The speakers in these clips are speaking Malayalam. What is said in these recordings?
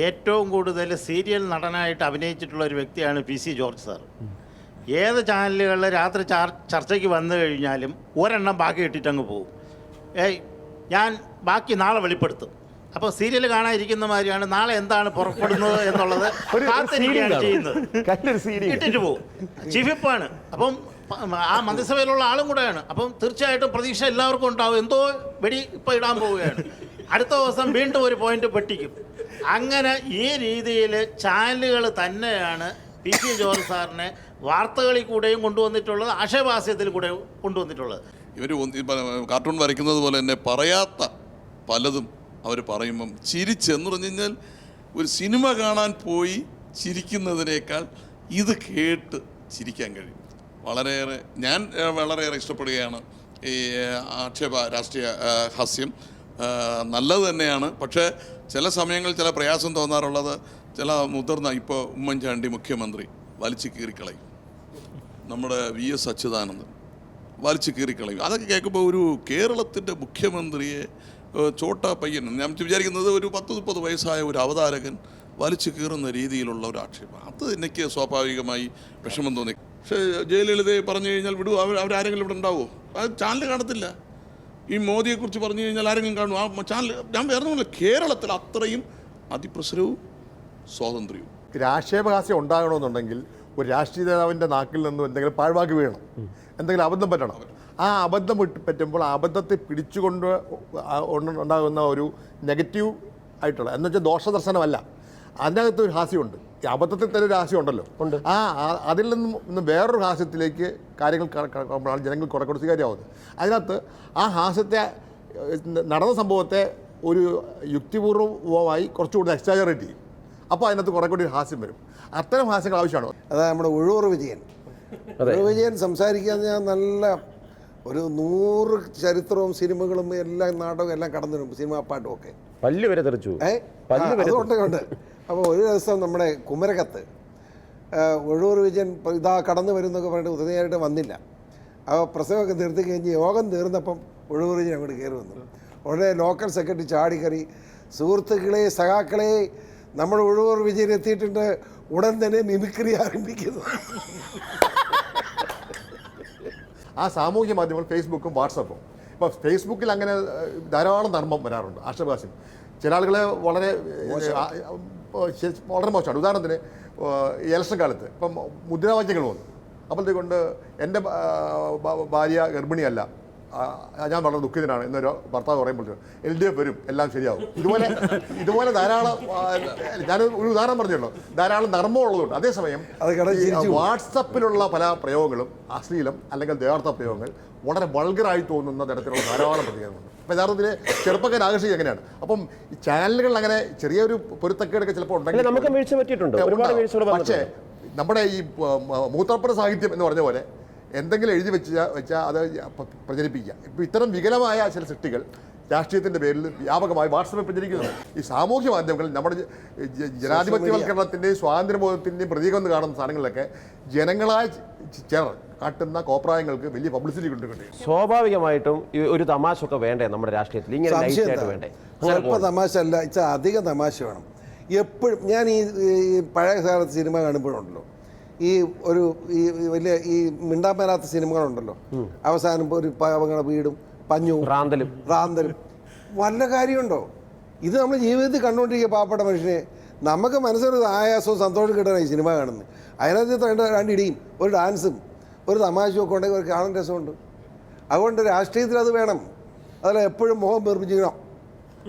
ഏറ്റവും കൂടുതൽ സീരിയൽ നടനായിട്ട് അഭിനയിച്ചിട്ടുള്ള ഒരു വ്യക്തിയാണ് പി സി ജോർജ് സാർ. ഏത് ചാനലുകളിൽ രാത്രി ചർച്ചയ്ക്ക് വന്നു കഴിഞ്ഞാലും ഒരെണ്ണം ബാക്കി ഇട്ടിട്ടങ്ങ് പോകും. ഞാൻ ബാക്കി നാളെ വെളിപ്പെടുത്തും. അപ്പോൾ സീരിയൽ കാണാതിരിക്കുന്ന മാതിരിയാണ് നാളെ എന്താണ് പുറപ്പെടുന്നത് എന്നുള്ളത് കാത്തിരിക്കുകയാണ് ചെയ്യുന്നത്. ഇട്ടിട്ട് പോകും. ചീഫിപ്പാണ്. അപ്പം ആ മന്ത്രിസഭയിലുള്ള ആളും കൂടെയാണ്. അപ്പം തീർച്ചയായിട്ടും പ്രതീക്ഷ എല്ലാവർക്കും ഉണ്ടാവും, എന്തോ വെടി ഇപ്പോൾ ഇടാൻ പോവുകയാണ്, അടുത്ത ദിവസം വീണ്ടും ഒരു പോയിന്റ് പെട്ടിക്കും. അങ്ങനെ ഈ രീതിയിൽ ചാനലുകൾ തന്നെയാണ് പി സി ജോർജ് സാറിനെ വാർത്തകളിൽ കൂടെയും കൊണ്ടുവന്നിട്ടുള്ളത്, ആശയവാസ്യത്തിൽ കൂടെ കൊണ്ടുവന്നിട്ടുള്ളത്. ഇവർ കാർട്ടൂൺ വരയ്ക്കുന്നത് പോലെ തന്നെ പറയാത്ത പലതും അവർ പറയുമ്പം ചിരിച്ചെന്ന് പറഞ്ഞു കഴിഞ്ഞാൽ ഒരു സിനിമ കാണാൻ പോയി ചിരിക്കുന്നതിനേക്കാൾ ഇത് കേട്ട് ചിരിക്കാൻ കഴിയും. ഞാൻ വളരെയേറെ ഇഷ്ടപ്പെടുകയാണ് ഈ ആക്ഷേപ രാഷ്ട്രീയ ഹാസ്യം. നല്ലത് തന്നെയാണ്. പക്ഷേ ചില സമയങ്ങളിൽ ചില പ്രയാസം തോന്നാറുള്ളത് ചില മുതിർന്ന ഇപ്പോൾ ഉമ്മൻചാണ്ടി മുഖ്യമന്ത്രി വലിച്ചു കീറിക്കളയും, നമ്മുടെ VS അച്യുതാനന്ദൻ വലിച്ചു കീറിക്കളയും. അതൊക്കെ കേൾക്കുമ്പോൾ ഒരു കേരളത്തിൻ്റെ മുഖ്യമന്ത്രിയെ ചോട്ടാ പയ്യൻ, ഞാൻ വിചാരിക്കുന്നത് ഒരു 10-30 വയസ്സായ ഒരു അവതാരകൻ വലിച്ചു കീറുന്ന രീതിയിലുള്ള ഒരു ആക്ഷേപം, അത് എനിക്ക് സ്വാഭാവികമായി വിഷമം തോന്നി. പക്ഷേ ജയലളിതയെ പറഞ്ഞു കഴിഞ്ഞാൽ അവരാരെങ്കിലും ഇവിടെ ഉണ്ടാവുമോ? അത് ചാനൽ കാണത്തില്ല. ഈ മോദിയെക്കുറിച്ച് പറഞ്ഞു കഴിഞ്ഞാൽ ആരെങ്കിലും കാണും ആ ചാനൽ? ഞാൻ വേറെ കേരളത്തിൽ അത്രയും അതിപ്രസരവും സ്വാതന്ത്ര്യവും. രാഷ്ട്രീയഹാസ്യം ഉണ്ടാകണമെന്നുണ്ടെങ്കിൽ ഒരു രാഷ്ട്രീയ നേതാവിൻ്റെ നാക്കിൽ നിന്നും എന്തെങ്കിലും പാഴ്വാക്ക് വീഴണം, എന്തെങ്കിലും അബദ്ധം പറ്റണം. ആ അബദ്ധം പറ്റുമ്പോൾ ആ അബദ്ധത്തെ പിടിച്ചുകൊണ്ട് ഉണ്ടാകുന്ന ഒരു നെഗറ്റീവ് ആയിട്ടുള്ള എന്നുവെച്ചാൽ ദോഷദർശനമല്ല, അതിനകത്ത് ഒരു ഹാസ്യമുണ്ട്. ഈ അബദ്ധത്തിൽ തന്നെ ഒരു ഹാസ്യം ഉണ്ടല്ലോ. അതിൽ നിന്നും വേറൊരു ഹാസ്യത്തിലേക്ക് കാര്യങ്ങൾ കടക്കുമ്പോഴാണ് ജനങ്ങൾ കുറേ സ്വീകാര്യമാവുന്നത്. അതിനകത്ത് ആ ഹാസ്യത്തെ നടന്ന സംഭവത്തെ ഒരു യുക്തിപൂർവമായി കുറച്ചുകൂടി എക്സാജറേറ്റ് ചെയ്യും. അപ്പോൾ അതിനകത്ത് കുറേ കൂടി ഹാസ്യം വരും. അത്തരം ഹാസ്യങ്ങൾ ആവശ്യമാണ്. അതായത് നമ്മുടെ ഉഴവൂർ വിജയൻ സംസാരിക്കുക നല്ല ഒരു 100 ചരിത്രവും സിനിമകളും എല്ലാം നാടകവും എല്ലാം കടന്നു വരും, സിനിമാ പാട്ടും ഒക്കെ പല്ല് വരെ തെറിച്ചു. അതുകൊണ്ട് അപ്പോൾ ഒരു ദിവസം നമ്മുടെ കുമരകത്ത് ഉഴവൂർ വിജയൻ ഇതാ കടന്നു വരുന്നൊക്കെ പറഞ്ഞിട്ട് ഉദയനായിട്ട് വന്നില്ല. അപ്പോൾ പ്രസവമൊക്കെ നിർത്തി കഴിഞ്ഞ് യോഗം തീർന്നപ്പം ഉഴവൂർ വിജയൻ അങ്ങോട്ട് കയറി വന്നു. ഉടനെ ലോക്കൽ സെക്രട്ടറി ചാടിക്കറി, സുഹൃത്തുക്കളെ സഖാക്കളെ നമ്മുടെ ഉഴവൂർ വിജയൻ എത്തിയിട്ടുണ്ട്, ഉടൻ തന്നെ മിമിക്രി ആരംഭിക്കുന്നു. ആ സാമൂഹ്യ മാധ്യമങ്ങൾ ഫേസ്ബുക്കും വാട്സപ്പും. ഇപ്പോൾ ഫേസ്ബുക്കിൽ അങ്ങനെ ധാരാളം നർമ്മം വരാറുണ്ട്, ആക്ഷേപഹാസ്യം. ചില ആളുകളെ വളരെ മോശമാണ്. ഉദാഹരണത്തിന് ഇലക്ഷൻ കാലത്ത് ഇപ്പം മുദ്രാവാക്യങ്ങൾ വന്നു. അപ്പോഴത്തേക്കൊണ്ട് എൻ്റെ ഭാര്യ ഗർഭിണിയല്ല, ഞാൻ വളരെ ദുഃഖിതനാണ് എന്നൊരു ഭർത്താവ് പറയുമ്പോൾ LDF വരും, എല്ലാം ശരിയാവും. ഇതുപോലെ ധാരാളം, ഞാൻ ഒരു ഉദാഹരണം പറഞ്ഞല്ലോ, ധാരാളം നർമ്മമുള്ളതുകൊണ്ട്. അതേസമയം വാട്സപ്പിലുള്ള പല പ്രയോഗങ്ങളും അശ്ലീലം അല്ലെങ്കിൽ ദേവാർത്ഥ പ്രയോഗങ്ങൾ വളരെ വൾഗറായി തോന്നുന്ന തരത്തിലുള്ള ധാരാളം പ്രതികരണമുണ്ട്. അപ്പോൾ യഥാർത്ഥത്തിൽ ചെറുപ്പക്കാർ ആകർഷിക്കുക എങ്ങനെയാണ്. അപ്പം ഈ ചാനലുകൾ അങ്ങനെ ചെറിയൊരു പൊരുത്തക്കേടൊക്കെ ചിലപ്പോൾ ഉണ്ടെങ്കിൽ, പക്ഷേ നമ്മുടെ ഈ മൂത്രപ്പുര സാഹിത്യം എന്ന് പറഞ്ഞ പോലെ എന്തെങ്കിലും എഴുതി വെച്ചാൽ അത് പ്രചരിപ്പിക്കുക. ഇപ്പോൾ ഇത്തരം വികലമായ ചില സൃഷ്ടികൾ രാഷ്ട്രീയത്തിൻ്റെ പേരിൽ വ്യാപകമായി വാട്സപ്പിൽ പ്രചരിക്കുന്നുണ്ട്. ഈ സാമൂഹ്യ മാധ്യമങ്ങളിൽ നമ്മുടെ ജനാധിപത്യവൽക്കരണത്തിൻ്റെയും സ്വാതന്ത്ര്യബോധത്തിൻ്റെയും പ്രതീകം എന്ന് കാണുന്ന സാധനങ്ങളിലൊക്കെ ജനങ്ങളായ ചിലർ കാട്ടുന്ന കോപ്രായങ്ങൾക്ക് വലിയ പബ്ലിസിറ്റി കിട്ടുന്നുണ്ട്. സ്വാഭാവികമായിട്ടും ഒരു തമാശ ഒക്കെ വേണ്ടേ നമ്മുടെ രാഷ്ട്രീയത്തിൽ? ഇങ്ങനെ വേണ്ടേ? സ്വല്പ തമാശ അല്ല, ഇച്ച അധികം തമാശ വേണം എപ്പോഴും. ഞാൻ ഈ പഴയ കാലത്ത് സിനിമ കാണുമ്പോഴുണ്ടല്ലോ, ഈ വലിയ ഈ മിണ്ടാമേലാത്ത സിനിമകളുണ്ടല്ലോ, അവസാനം ഒരു പാവങ്ങളുടെ വീടും പഞ്ഞും റാന്തലും വല്ല കാര്യമുണ്ടോ? ഇത് നമ്മൾ ജീവിതത്തിൽ കണ്ടുകൊണ്ടിരിക്കുക പാവപ്പെട്ട മനുഷ്യനെ. നമുക്ക് മനസ്സിലൊരു ആയാസവും സന്തോഷം കിട്ടാനാണ് ഈ സിനിമ കാണുന്നത്. അതിനകത്ത് രണ്ടിടിയും ഒരു ഡാൻസും ഒരു തമാശയും ഒക്കെ ഉണ്ടെങ്കിൽ ഒരു കാണാൻ രസമുണ്ട്. അതുകൊണ്ട് രാഷ്ട്രീയത്തിൽ അത് വേണം. അതല്ല എപ്പോഴും മുഖം നിർമ്മിക്കണം.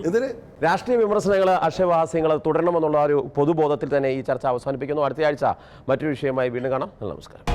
ഇതിന് രാഷ്ട്രീയ വിമർശനങ്ങൾ, ആക്ഷേപഹാസ്യങ്ങൾ തുടരണമെന്നുള്ള ഒരു പൊതുബോധത്തിൽ തന്നെ ഈ ചർച്ച അവസാനിപ്പിക്കുന്നു. അടുത്ത ആഴ്ച മറ്റൊരു വിഷയമായി വീണ്ടും കാണാം. നമസ്കാരം.